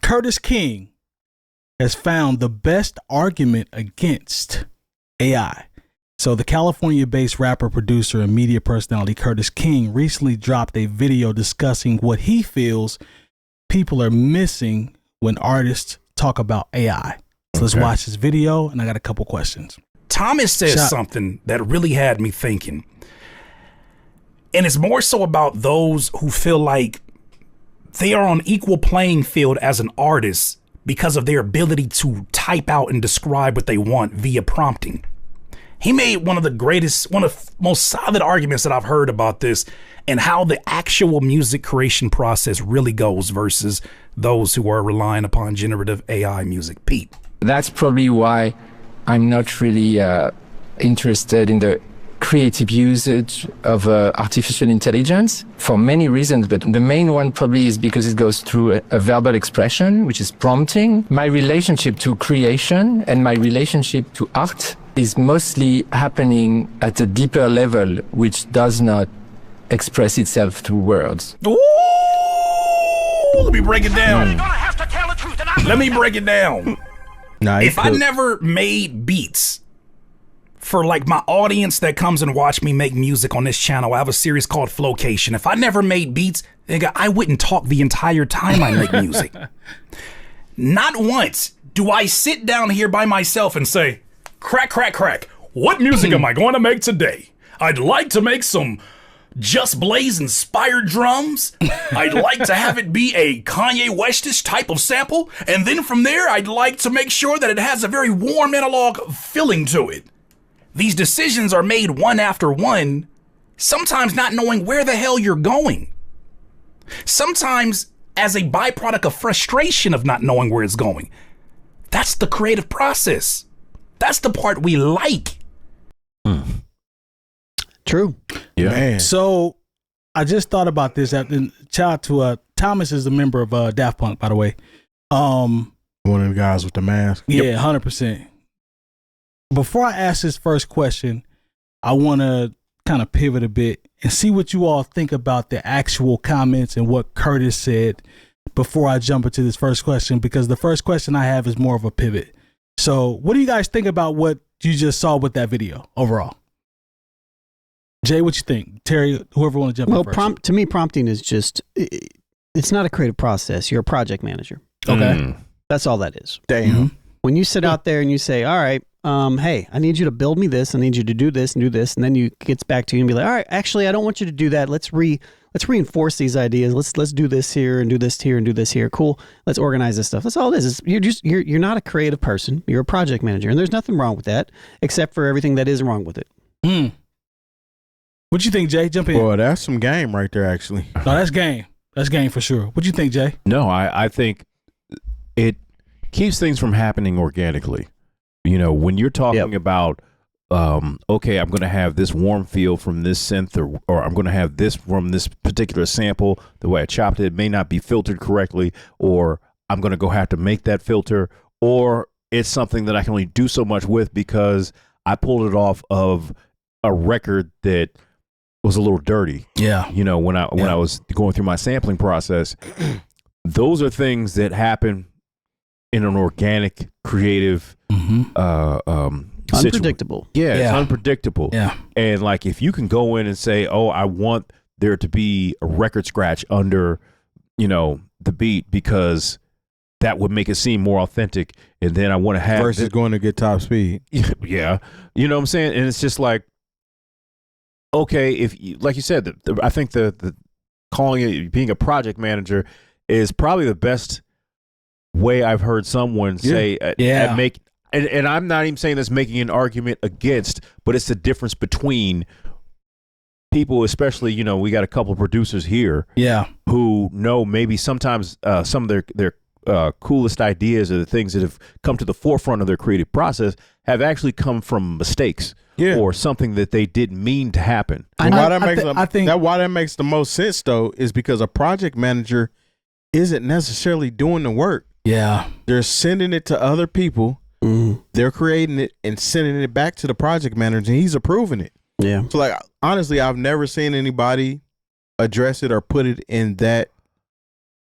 Curtis King has found the best argument against AI. So the California-based rapper, producer, and media personality Curtis King recently dropped a video discussing what he feels people are missing when artists talk about AI. So let's watch this video, and I got a couple questions. Thomas says something that really had me thinking. And it's more so about those who feel like they are on equal playing field as an artist because of their ability to type out and describe what they want via prompting. He made one of the most solid arguments that I've heard about this and how the actual music creation process really goes versus those who are relying upon generative AI music. Pete. That's probably why I'm not really interested in the creative usage of artificial intelligence for many reasons, but the main one probably is because it goes through a verbal expression, which is prompting. My relationship to creation and my relationship to art is mostly happening at a deeper level, which does not express itself through words. Ooh, let me break it down. Let me break it down. If I never made beats for like my audience that comes and watch me make music on this channel, I have a series called Flowcation. If I never made beats, nigga, I wouldn't talk the entire time I make music. Not once do I sit down here by myself and say, crack, crack, crack. What music am I going to make today? I'd like to make some Just Blaze inspired drums. I'd like to have it be a Kanye Westish type of sample. And then from there, I'd like to make sure that it has a very warm analog feeling to it. These decisions are made one after one, sometimes not knowing where the hell you're going. Sometimes as a byproduct of frustration of not knowing where it's going. That's the creative process. That's the part we like. True. Yeah. Man. So I just thought about this. And shout out to Thomas is a member of Daft Punk, by the way. One of the guys with the mask. Yeah, 100%. Before I ask this first question, I want to kind of pivot a bit and see what you all think about the actual comments and what Curtis said before I jump into this first question, because the first question I have is more of a pivot. So what do you guys think about what you just saw with that video overall? Jay, what you think? Terry, whoever want to jump in first. To me, prompting is just, it's not a creative process. You're a project manager. Okay. That's all that is. Damn. Mm-hmm. When you sit out there and you say, all right, hey, I need you to build me this. I need you to do this and do this. And then you gets back to you and be like, all right, actually, I don't want you to do that. Let's reinforce these ideas. Let's do this here and do this here and do this here. Cool. Let's organize this stuff. That's all it is. You're not a creative person. You're a project manager. And there's nothing wrong with that, except for everything that is wrong with it. What you think, Jay? Jump in. Well, that's some game right there, actually. No, that's game. That's game for sure. What you think, Jay? No, I think it keeps things from happening organically. You know, when you're talking about, okay, I'm going to have this warm feel from this synth, or I'm going to have this from this particular sample, the way I chopped it may not be filtered correctly, or I'm going to go have to make that filter, or it's something that I can only do so much with because I pulled it off of a record that was a little dirty. Yeah. You know, when I was going through my sampling process, those are things that happen in an organic, creative, unpredictable. It's unpredictable. Yeah. And like, if you can go in and say, oh, I want there to be a record scratch under, you know, the beat because that would make it seem more authentic. And then I want to have versus going to get top speed. Yeah. You know what I'm saying? And it's just like, okay, if you, like you said, I think the calling it being a project manager is probably the best way I've heard someone say and I'm not even saying this making an argument against, but it's the difference between people, especially, you know, we got a couple of producers here who know maybe sometimes some of their coolest ideas or the things that have come to the forefront of their creative process have actually come from mistakes or something that they didn't mean to happen. And why that makes the most sense though is because a project manager isn't necessarily doing the work. Yeah. They're sending it to other people. They're creating it and sending it back to the project manager, and he's approving it. Yeah. So like, honestly, I've never seen anybody address it or put it in that,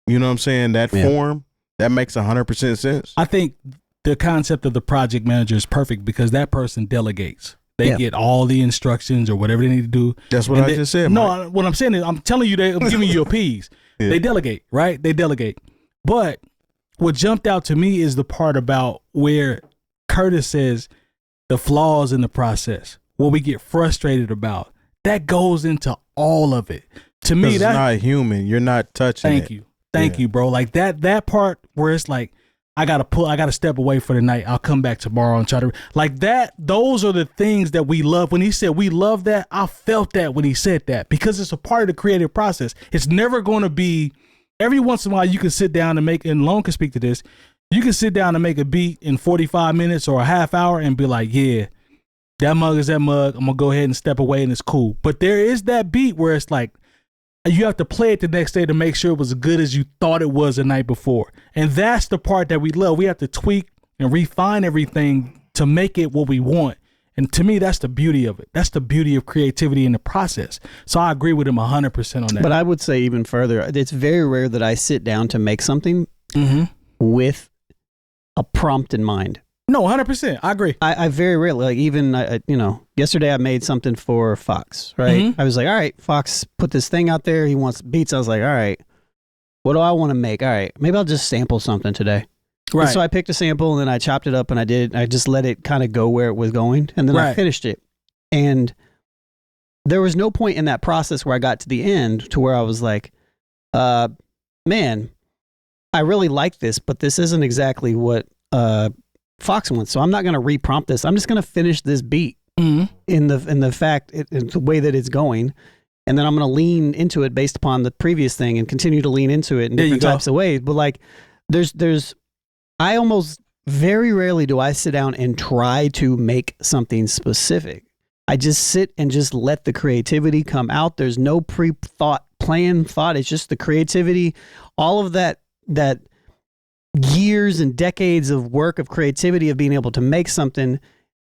you know what I'm saying, that form, that makes 100% sense. I think the concept of the project manager is perfect because that person delegates. They get all the instructions or whatever they need to do. That's what I just said. No, what I'm saying is I'm telling you, I'm giving you a piece. Yeah. They delegate, right? They delegate. But what jumped out to me is the part about where Curtis says the flaws in the process, what we get frustrated about. That goes into all of it. To me, that's not human. You're not touching it. Thank you, bro. Like that part where it's like, I gotta step away for the night. I'll come back tomorrow and try to like that. Those are the things that we love. When he said we love that, I felt that when he said that because it's a part of the creative process. It's never going to be. Every once in a while, you can sit down and make. And Lone can speak to this. You can sit down and make a beat in 45 minutes or a half hour and be like, yeah, that mug is that mug. I'm gonna go ahead and step away and it's cool. But there is that beat where it's like, you have to play it the next day to make sure it was as good as you thought it was the night before. And that's the part that we love. We have to tweak and refine everything to make it what we want. And to me, that's the beauty of it. That's the beauty of creativity in the process. So I agree with him 100% on that. But I would say even further, it's very rare that I sit down to make something with a prompt in mind. No, 100%. I agree. I very rarely, like even, yesterday I made something for Fox, right? I was like, all right, Fox put this thing out there. He wants beats. I was like, all right, what do I want to make? All right, maybe I'll just sample something today. Right. And so I picked a sample and then I chopped it up and I just let it kind of go where it was going. And then I finished it. And there was no point in that process where I got to the end to where I was like, man, I really like this, but this isn't exactly what, Fox wants, so I'm not going to reprompt this. I'm just going to finish this beat in the way that it's going, and then I'm going to lean into it based upon the previous thing and continue to lean into it in different types of ways. But like, I almost very rarely do I sit down and try to make something specific. I just sit and just let the creativity come out. There's no planned thought. It's just the creativity, all of that years and decades of work of creativity of being able to make something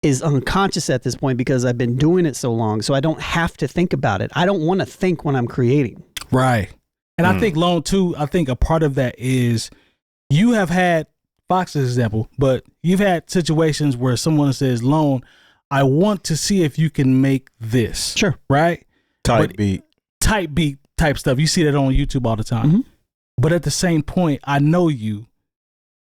is unconscious at this point because I've been doing it so long. So I don't have to think about it. I don't want to think when I'm creating. Right. And I think Lone too, I think a part of that is you have had Fox's example, but you've had situations where someone says, Lone, I want to see if you can make this. Sure. Right. Type beat type stuff. You see that on YouTube all the time. But at the same point, I know you.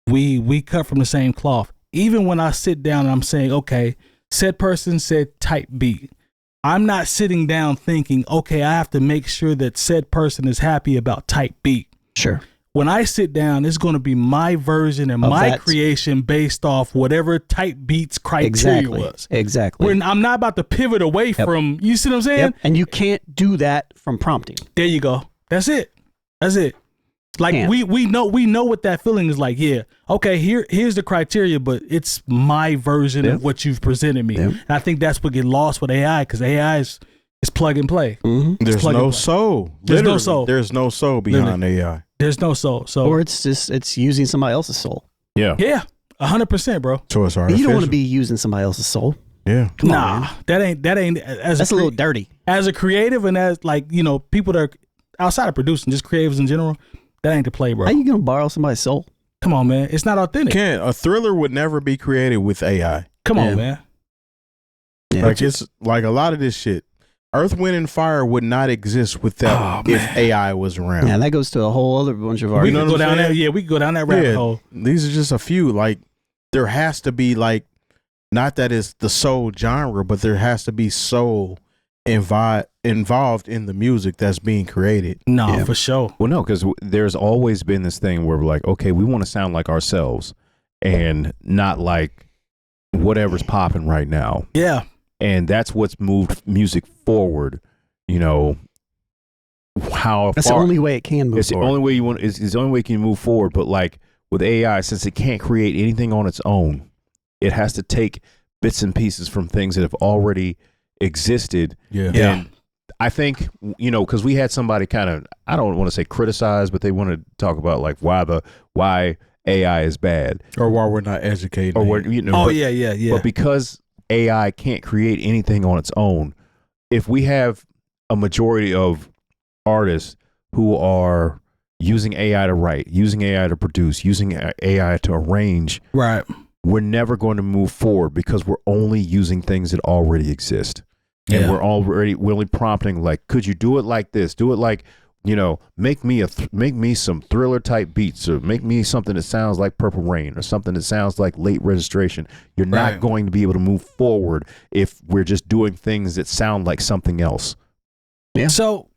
We cut from the same cloth. Even when I sit down and I'm saying, okay, said person said type beat. I'm not sitting down thinking, okay, I have to make sure that said person is happy about type beat. Sure. When I sit down, it's going to be my version and my creation based off whatever type beats criteria was. Exactly. When I'm not about to pivot away from, you see what I'm saying? Yep. And you can't do that from prompting. There you go. That's it. Like we know what that feeling is like. Yeah, okay. Here's the criteria, but it's my version of what you've presented me. And I think that's what get lost with AI because AI is plug and play. There's no soul. There's no soul. There's no soul behind AI. There's no soul. So or it's using somebody else's soul. Yeah, 100%, bro. So it's artificial. You don't want to be using somebody else's soul. Yeah. Come on, that ain't. That's a little dirty. As a creative and as people that are outside of producing, just creatives in general. That ain't the play, bro. How you gonna borrow somebody's soul? Come on, man. It's not authentic. A thriller would never be created with AI. Come on, man. Yeah. Like it's like a lot of this shit. Earth, Wind, and Fire would not exist without if AI was around. Yeah, that goes to a whole other bunch of arguments. We can go down there. Yeah, we can go down that rabbit hole. These are just a few. Like there has to be not that it's the soul genre, but there has to be soul involved in the music that's being created. No, for sure. Well, no, because there's always been this thing where we're like, okay, we want to sound like ourselves and not like whatever's popping right now. Yeah. And that's what's moved music forward. That's the only way it can move forward. It's the only way it's the only way it can move forward. But like with AI, since it can't create anything on its own, it has to take bits and pieces from things that have already existed. And I think, because we had somebody kind of, I don't want to say criticize, but they want to talk about like why AI is bad. Or why we're not educated. Or yeah. But because AI can't create anything on its own, if we have a majority of artists who are using AI to write, using AI to produce, using AI to arrange, right, we're never going to move forward because we're only using things that already exist. And we're only prompting, like, could you do it like this? Do it like, make me some thriller type beats, or make me something that sounds like Purple Rain, or something that sounds like Late Registration. You're not going to be able to move forward if we're just doing things that sound like something else. Yeah. So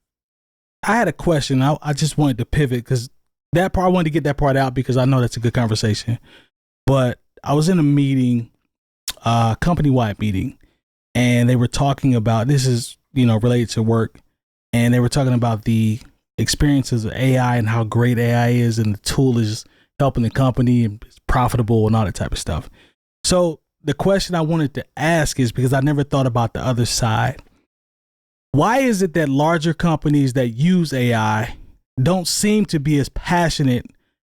I had a question. I just wanted to pivot because that part, I wanted to get that part out because I know that's a good conversation. But I was in a meeting, company-wide meeting, and they were talking about, this is, related to work, and they were talking about the experiences of AI and how great AI is, and the tool is helping the company and it's profitable and all that type of stuff. So the question I wanted to ask is, because I never thought about the other side, why is it that larger companies that use AI don't seem to be as passionate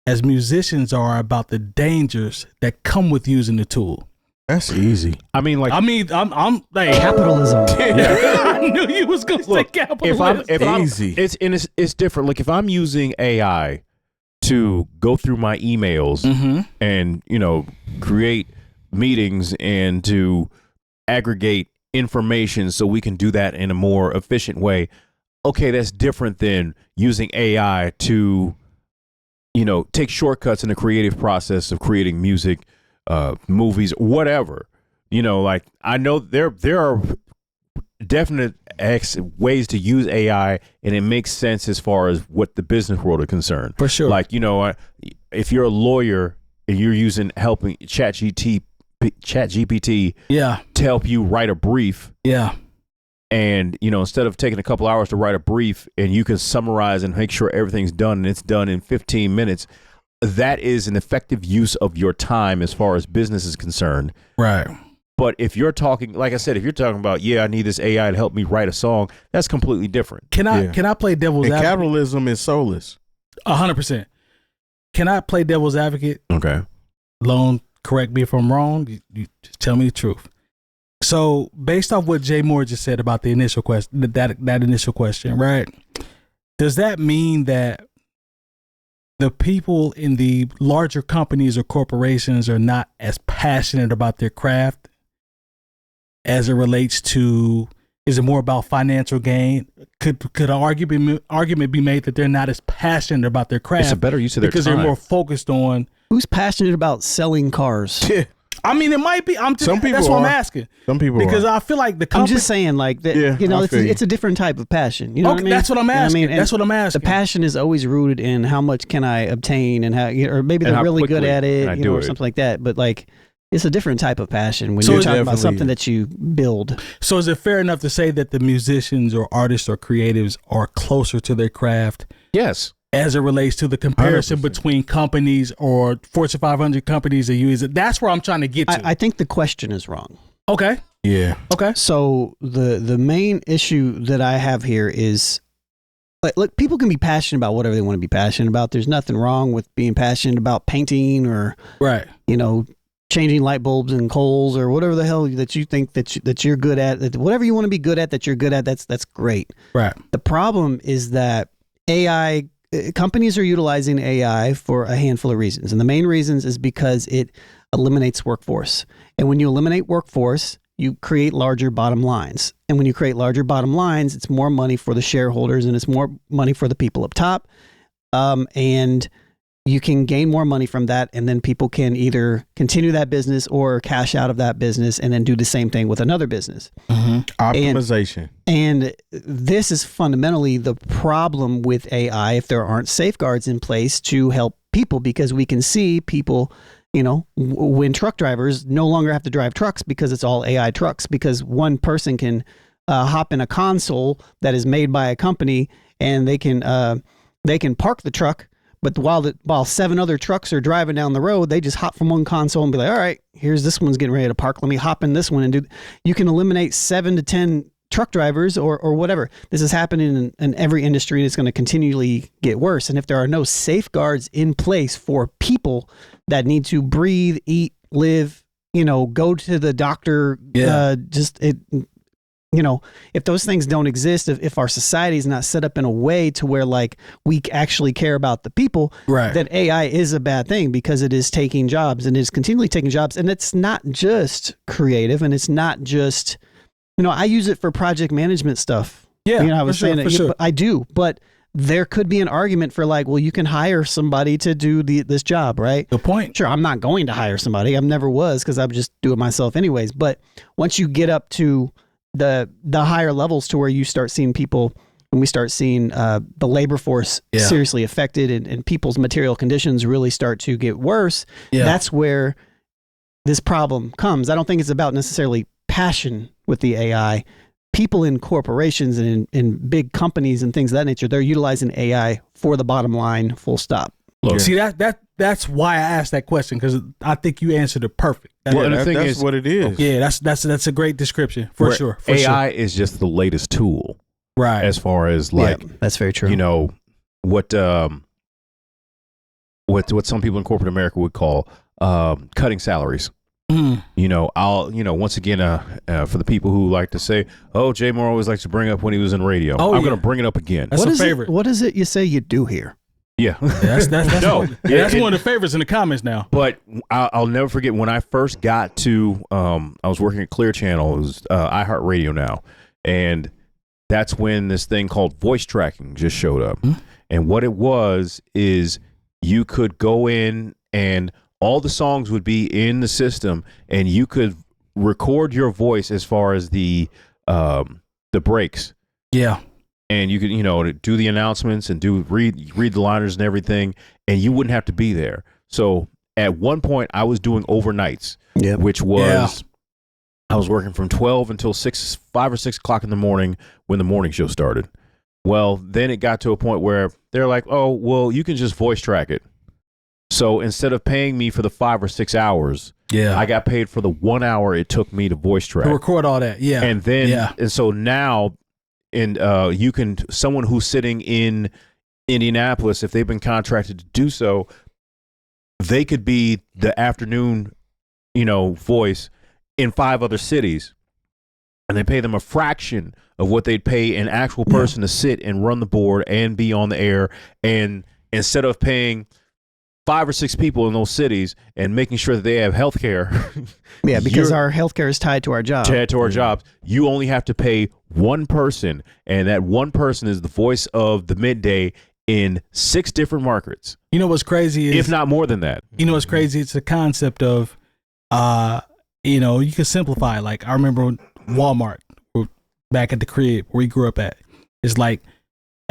as musicians are about the dangers that come with using the tool? That's easy. I'm like capitalism. I knew you was gonna say capitalism. It's different. Like if I'm using AI to go through my emails and create meetings and to aggregate information so we can do that in a more efficient way. Okay, that's different than using AI to take shortcuts in the creative process of creating music, movies, whatever. Like I know there are definite ways to use AI, and it makes sense as far as what the business world is concerned. For sure. Like if you're a lawyer and you're helping ChatGPT to help you write a brief. Yeah. And, instead of taking a couple hours to write a brief, and you can summarize and make sure everything's done and it's done in 15 minutes, that is an effective use of your time as far as business is concerned. Right. But if you're talking, like I said, if you're talking about, I need this AI to help me write a song, that's completely different. Can I play devil's advocate? Capitalism is soulless. 100%. Can I play devil's advocate? Okay. Lone, correct me if I'm wrong. You just tell me the truth. So based off what Jay Moore just said about the initial question, that initial question, right? Does that mean that the people in the larger companies or corporations are not as passionate about their craft as it relates to, is it more about financial gain? Could an argument be made that they're not as passionate about their craft? It's a better use of their time. Because they're more focused on. Who's passionate about selling cars? I mean, it might be. Some people that's what I'm asking. Some people because are. I feel like the company. I'm just saying, like that. It's a different type of passion. You know what I mean? That's what I'm asking. That's what I'm asking. The passion is always rooted in how much can I obtain, and how, or maybe they're really good at it, or something like that. But like, it's a different type of passion when you're talking about something that you build. So is it fair enough to say that the musicians or artists or creatives are closer to their craft? Yes. As it relates to the comparison 100%. Between companies or Fortune 500 companies that use it. That's where I'm trying to get to. I think the question is wrong. Okay. Yeah. Okay. So the main issue that I have here is, like, look, people can be passionate about whatever they want to be passionate about. There's nothing wrong with being passionate about painting or, changing light bulbs and coals or whatever the hell that you think that you're good at. Whatever you want to be good at that you're good at, that's great. Right. The problem is that companies are utilizing AI for a handful of reasons. And the main reasons is because it eliminates workforce. And when you eliminate workforce, you create larger bottom lines. And when you create larger bottom lines, it's more money for the shareholders and it's more money for the people up top. And you can gain more money from that. And then people can either continue that business or cash out of that business and then do the same thing with another business. Mm-hmm. Optimization. And this is fundamentally the problem with AI if there aren't safeguards in place to help people, because we can see people, when truck drivers no longer have to drive trucks because it's all AI trucks, because one person can hop in a console that is made by a company and they can park the truck. But while 7 other trucks are driving down the road, they just hop from one console and be like, all right, here's this one's getting ready to park. Let me hop in this one and do. You can eliminate 7 to 10 truck drivers or whatever. This is happening in every industry, and it's going to continually get worse. And if there are no safeguards in place for people that need to breathe, eat, live, go to the doctor, you know, if those things don't exist, if our society is not set up in a way to where like we actually care about the people, Right. then AI is a bad thing because it is taking jobs and is continually taking jobs. And it's not just creative and it's not just, you know, I use it for project management stuff. Yeah, you know, I was saying that sure. I do, but there could be an argument for like, well, you can hire somebody to do this job, right? Good point. Sure, I'm not going to hire somebody. I never was because I would just do it myself anyways. But once you get up to the higher levels to where you start seeing people, and we start seeing the labor force seriously affected and people's material conditions really start to get worse, that's where this problem comes. I don't think it's about necessarily passion with the AI. People in corporations and in big companies and things of that nature, they're utilizing AI for the bottom line, full stop. Look, see that's why I asked that question, because I think you answered it perfect. That's what it is. Yeah, that's a great description for sure. AI is just the latest tool, right? As far as like, that's very true. You know what some people in corporate America would call cutting salaries. You know, once again, for the people who like to say, "Oh, Jay Moore always likes to bring up when he was in radio." I'm going to bring it up again. That's a favorite. What is it you say you do here? Yeah, that's no, that's one of the favorites in the comments now. But I'll never forget when I first got to. I was working at Clear Channel. It was iHeartRadio now, and that's when this thing called voice tracking just showed up. And what it was is you could go in and all the songs would be in the system, and you could record your voice as far as the breaks. Yeah. And you could, do the announcements and read the liners and everything, and you wouldn't have to be there. So at one point, I was doing overnights, which was I was working from 12 until 5 or 6 o'clock in the morning when the morning show started. Well, then it got to a point where they're like, "Oh, well, you can just voice track it." So instead of paying me for the 5 or 6 hours, I got paid for the 1 hour it took me to voice track, to record all that. Yeah, and then and so now. And you can, someone who's sitting in Indianapolis, if they've been contracted to do so, they could be the afternoon, voice in 5 other cities, and they pay them a fraction of what they'd pay an actual person to sit and run the board and be on the air. And instead of paying 5 or 6 people in those cities and making sure that they have health care. Because our health care is tied to our job. Tied to our jobs. You only have to pay one person, and that one person is the voice of the midday in 6 different markets. You know what's crazy is, if not more than that. You know what's crazy? It's a concept of, you can simplify. Like, I remember Walmart, back at the crib where we grew up at. It's like,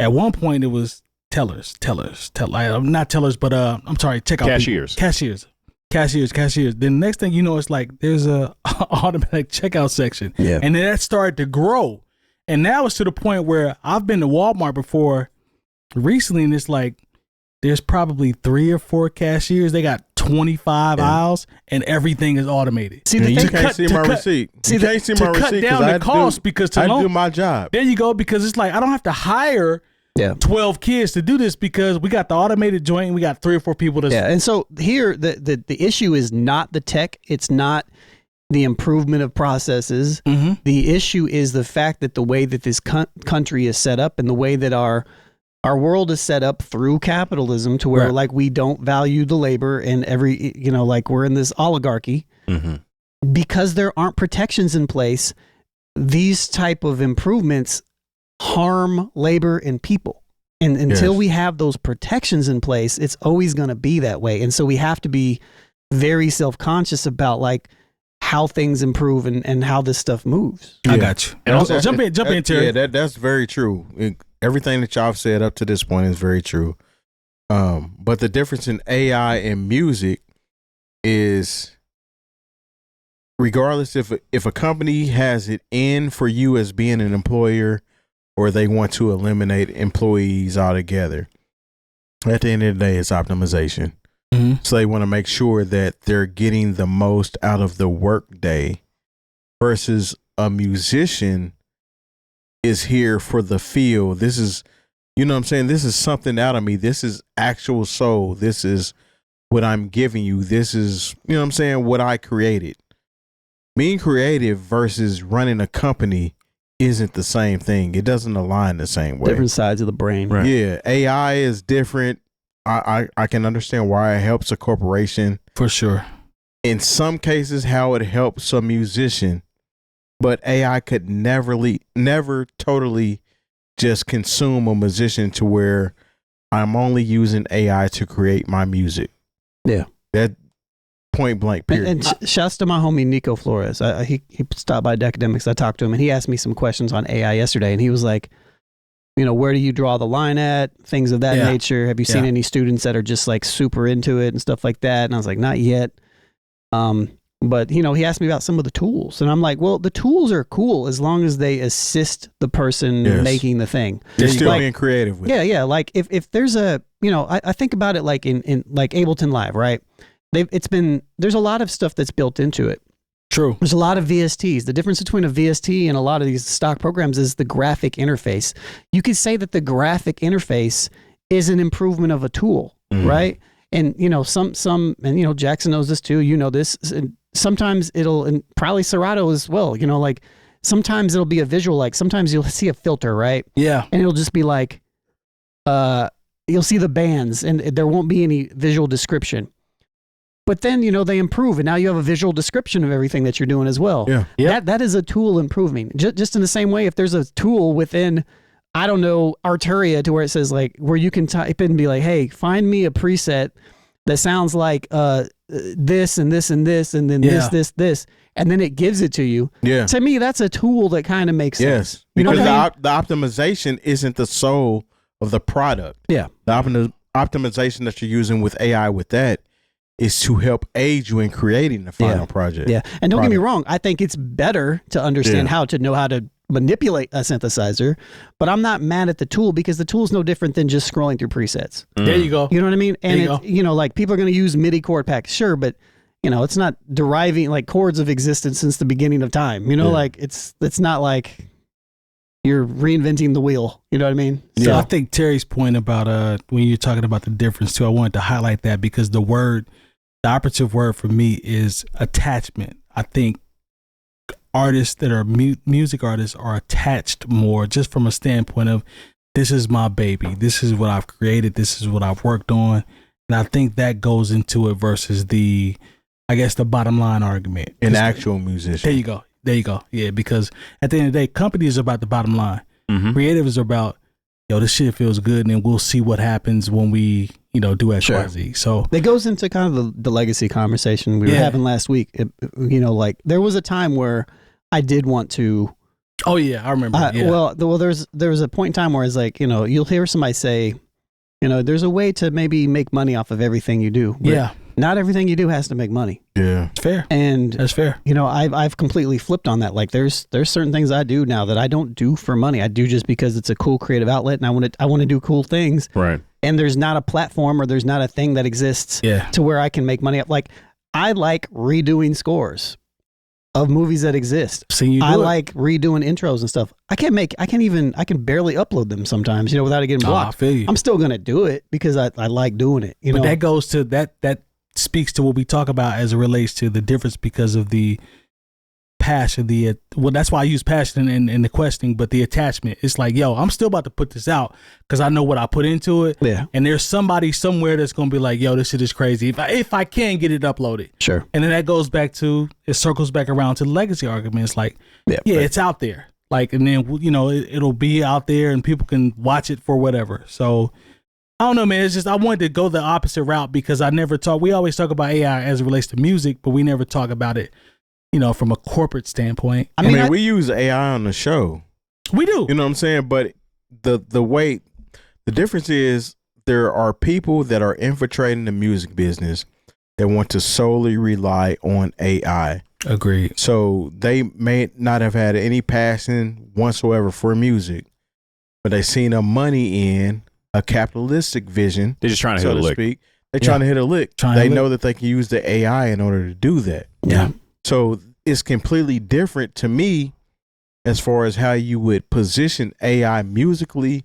at one point it was tellers, not tellers, but I'm sorry, checkout cashiers. Then the next thing you know, it's like there's a automatic checkout section, and then that started to grow, and now it's to the point where I've been to Walmart before recently, and it's like there's probably 3 or 4 cashiers. They got 25 aisles, and everything is automated. See, you can't see my receipt. You can't see my receipt down the cost because I do my job. There you go, because it's like I don't have to hire 12 kids to do this because we got the automated joint and we got 3 or 4 people to and so here the issue is not the tech, it's not the improvement of processes. The issue is the fact that the way that this country is set up and the way that our world is set up through capitalism to where like we don't value the labor and like we're in this oligarchy because there aren't protections in place. These type of improvements harm labor and people, and until we have those protections in place, it's always going to be that way. And so we have to be very self-conscious about like how things improve and how this stuff moves. I got you. And also, jump in, Terry. Yeah, that's very true. Everything that y'all have said up to this point is very true. But the difference in AI and music is, regardless if a company has it in for you as being an employer, or they want to eliminate employees altogether, at the end of the day, it's optimization. So they want to make sure that they're getting the most out of the work day, versus a musician is here for the feel. This is, what I'm saying? This is something out of me. This is actual soul. This is what I'm giving you. This is, what I'm saying, what I created. Being creative versus running a company isn't the same thing. It doesn't align the same way. Different sides of the brain. Right. Yeah, AI is different. I can understand why it helps a corporation. For sure. In some cases, how it helps a musician, but AI could never totally just consume a musician to where I'm only using AI to create my music. Yeah. That point blank period. And shouts to my homie Nico Flores. He stopped by Academics. I talked to him and he asked me some questions on AI yesterday, and he was like, where do you draw the line at? Things of that nature. Have you seen any students that are just like super into it and stuff like that? And I was like, not yet. But he asked me about some of the tools, and I'm like, well, the tools are cool as long as they assist the person making the thing. They're still being creative with it. Yeah. Like if there's a, I think about it like in like Ableton Live, right? There's a lot of stuff that's built into it. True. There's a lot of VSTs. The difference between a VST and a lot of these stock programs is the graphic interface. You could say that the graphic interface is an improvement of a tool, right? And some and Jackson knows this too. This. And sometimes and probably Serato as well. Like sometimes it'll be a visual. Like sometimes you'll see a filter, right? Yeah. And it'll just be like, you'll see the bands, and there won't be any visual description. But then, they improve, and now you have a visual description of everything that you're doing as well. Yeah. Yep. That is a tool improving. Just in the same way, if there's a tool within, I don't know, Arturia, to where it says like, where you can type in and be like, hey, find me a preset that sounds like this and this and this, and then this, and then it gives it to you. Yeah. To me, that's a tool that kind of makes sense. Yes. Because the optimization isn't the soul of the product. Yeah. The optimization that you're using with AI with that is to help aid you in creating the final project. Yeah. And don't get me wrong, I think it's better to understand how to know how to manipulate a synthesizer, but I'm not mad at the tool because the tool's no different than just scrolling through presets. There you go. You know what I mean? And like people are going to use MIDI chord packs, sure, but it's not deriving like chords of existence since the beginning of time. Like it's not like you're reinventing the wheel. You know what I mean? So I think Terry's point about when you're talking about the difference too, I wanted to highlight that because the operative word for me is attachment. I think artists that are music artists are attached more just from a standpoint of this is my baby. This is what I've created. This is what I've worked on. And I think that goes into it versus the bottom line argument. An actual musician. There you go. Yeah, because at the end of the day, company is about the bottom line. Creative is about, this shit feels good, and then we'll see what happens when we, do X, Y, Z. So it goes into kind of the legacy conversation we were having last week. Like there was a time where I did want to. Oh yeah, I remember. Well, there was a point in time where it's like, you'll hear somebody say, there's a way to maybe make money off of everything you do. But not everything you do has to make money. Yeah, it's fair. And that's fair. I've completely flipped on that. Like there's certain things I do now that I don't do for money. I do just because it's a cool creative outlet, and I want to do cool things. Right. And there's not a platform or there's not a thing that exists to where I can make money. Like I like redoing scores of movies that exist. I like redoing intros and stuff. I can barely upload them sometimes, without it getting blocked. I feel you. I'm still going to do it because I like doing it. But that goes to that speaks to what we talk about as it relates to the difference because of the passion, that's why I use passion in the questioning, but the attachment. It's like, I'm still about to put this out because I know what I put into it. Yeah. And there's somebody somewhere that's going to be like, this shit is crazy. If I can get it uploaded. Sure. And then it circles back around to the legacy argument. It's like, it's out there. Like, and then, it'll be out there and people can watch it for whatever. So I don't know, man. It's just, I wanted to go the opposite route because we always talk about AI as it relates to music, but we never talk about it, from a corporate standpoint. I mean, we use AI on the show. We do. You know what I'm saying? But the difference is there are people that are infiltrating the music business that want to solely rely on AI. Agreed. So they may not have had any passion whatsoever for music, but they seen a money in a capitalistic vision. They're just trying to hit a lick. Speak. They're trying to hit a lick. They know that they can use the AI in order to do that. Yeah. So it's completely different to me as far as how you would position AI musically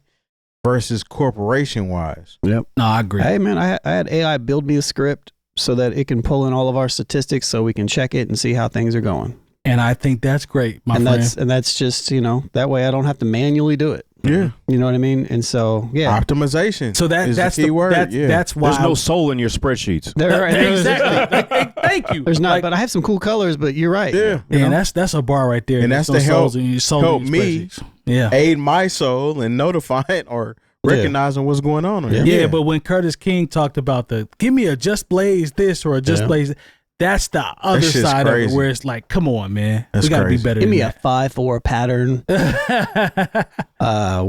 versus corporation wise. Yep. No, I agree. Hey man, I had AI build me a script so that it can pull in all of our statistics so we can check it and see how things are going. And I think that's great, my friend. That's just, that way I don't have to manually do it. Yeah. You know what I mean? And so, yeah. Optimization. So that's the key word. That's why there's no soul in your spreadsheets. Exactly. Thank you. There's not, but I have some cool colors, but you're right. Yeah. And that's a bar right there. And that's no to help me aid my soul and notify it or recognizing what's going on. Yeah, but when Curtis King talked about give me a Just Blaze this or a Just Blaze, that's the other side of it where it's like, come on, man. We got to be better. Give me a 5/4 pattern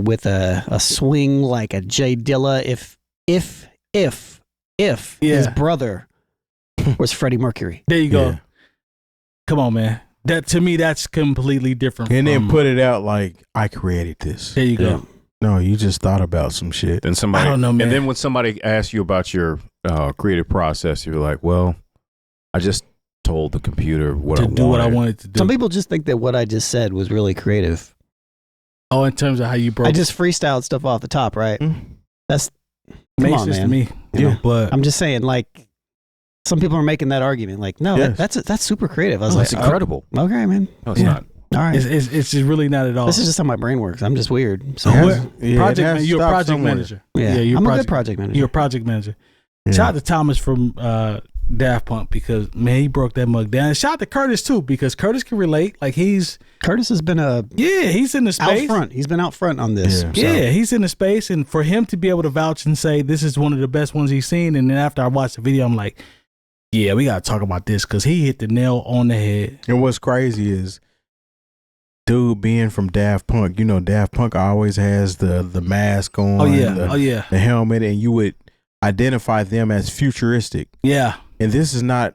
with a swing like a Jay Dilla if his brother was Freddie Mercury. There you go. Yeah. Come on, man. That to me, that's completely different. And then put it out like, I created this. There you go. No, you just thought about some shit. And somebody, I don't know, man. And then when somebody asks you about your creative process, you're like, well, I just told the computer what I wanted to do. Some people just think that what I just said was really creative. Oh, in terms of how you broke. I just freestyled stuff off the top, right? That's makes sense to me. But I'm just saying, like, some people are making that argument. Like, no, that's super creative. I was like, that's incredible. Okay, man. No, it's not. All right. It's just really not at all. This is just how my brain works. I'm just weird. So you're a project manager. Yeah, I'm a good project manager. You're a project manager. Yeah. Shout out to Thomas from Daft Punk because, man, he broke that mug down. And shout out to Curtis too because Curtis can relate. Like Curtis has been he's in the space out front. He's been out front on this. Yeah, he's in the space, and for him to be able to vouch and say this is one of the best ones he's seen, and then after I watched the video, I'm like, yeah, we gotta talk about this because he hit the nail on the head. And what's crazy is, dude being from Daft Punk, Daft Punk always has the mask on. The helmet, and you would identify them as futuristic. Yeah. And this is not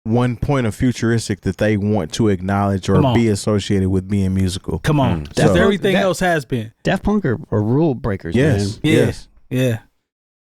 one point of futuristic that they want to acknowledge or be associated with being musical. Come on. That's everything else has been. Daft Punk are rule breakers, yes. man. Yeah.